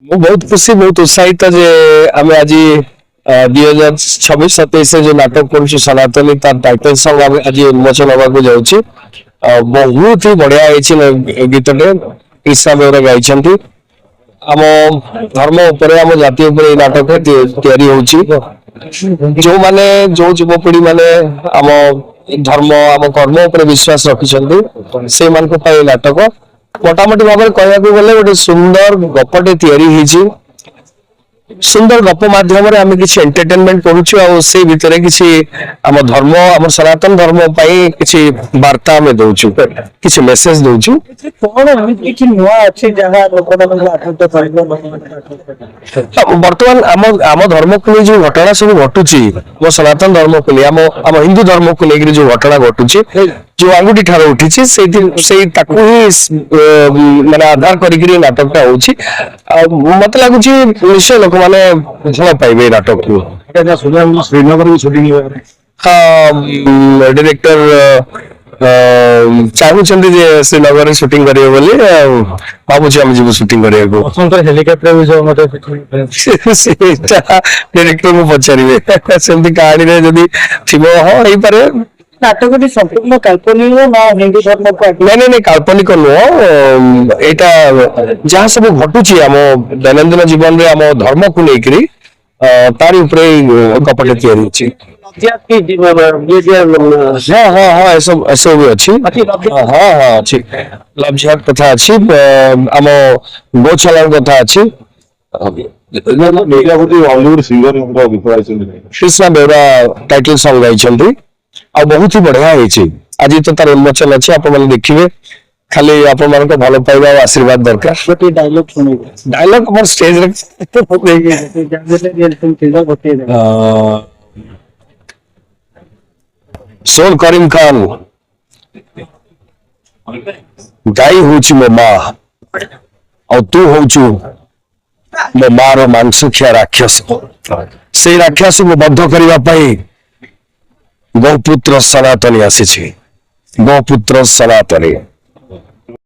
ମୁଁ ବହୁତ ଖୁସି ବହୁତ ଉତ୍ସାହିତ ଯେ ଆମେ ଆଜି 2026-27 जो नाटक କରୁଛୁ ସନାତନୀ ତାର ଟାଇଟଲ ସଙ୍ଗ ଆଜି ଉନ୍ମୋଚନ ହେବାକୁ ଯାଉଛି। ବହୁତ ହି ବଢିଆ ହେଇଛି ଗୀତଟେ କ୍ରିଷ୍ଣା ବେଉରା ଗାଇଛନ୍ତି। ଆମ ଧର୍ମ ଉପରେ ଆମ ଜାତି ଉପରେ ଏଇ ନାଟକ ତିଆରି ହଉଛି। ଯୋଉମାନେ ଯୋଉ ଯୁବପିଢି ମାନେ ଆମ ଧର୍ମ ଆମ କର୍ମ ଉପରେ ବିଶ୍ୱାସ ରଖିଛନ୍ତି ସେଇମାନଙ୍କ ପାଇଁ ନାଟକ मोटामोटी भाव में कहवाक गले गोटे सुंदर गपटे तैयारी होइछि। सुंदर गप माध्यम आम किसी एंटरटेनमेंट करुचु से भितर किसी आम धर्म आम सनातन धर्म किसी वार्ता आम दौचु किसी मेसेज दौचु। बर्तमान आम आम धर्म को नहीं जो घटना सब घटुची मो सनातन धर्म को नहीं आम हिंदू धर्म को लेकर जो घटना घटुची जो आंगुठी ठार उठी माने आधार करी नाटकटा होची मत लगुच निश्चय लोक मैंने भल पाइबे नाटक को। श्रीनगर शूटिंग डायरेक्टर चाहूचंदी जे श्रीनगर शूटिंग करिवे बोली भाबुची हम जीव शूटिंग करिया को हेलिकॉप्टर विषय मते डायरेक्टर को पचारिवे सेमती कहानी रे जदी थिबो हो एई पारे नाटक संपूर्ण काल्पनिक ना हिंदू धर्म को नहीं काल्पनिक नुह एटा जहाँ सब घटुची आम दैनंदिन जीवन रे आम धर्म को लेकरी तारी उपरे कपटे तैयारी होची। हाँ हाँ हाँ ऐसा भी अच्छी हाँ हाँ अच्छी लव जिहाद कथा अच्छी आम गोशाला कथा अच्छी। कृष्णा बेउरा टाइटल सॉन्ग गाइछंती आ बहुत ही बढ़िया है। आज तो तार उन्मोचन अच्छे आप देखिए खाली आप भल पाइबा आशीर्वाद दरकार। डायलॉग हम स्टेज सोन करीम खान गाई होची मो माँ और तू होचु मो मार मांसखिया राक्षस से राक्षस को बद्ध करने गौपुत्र सनातनी आसी गौपुत्र सनातनी।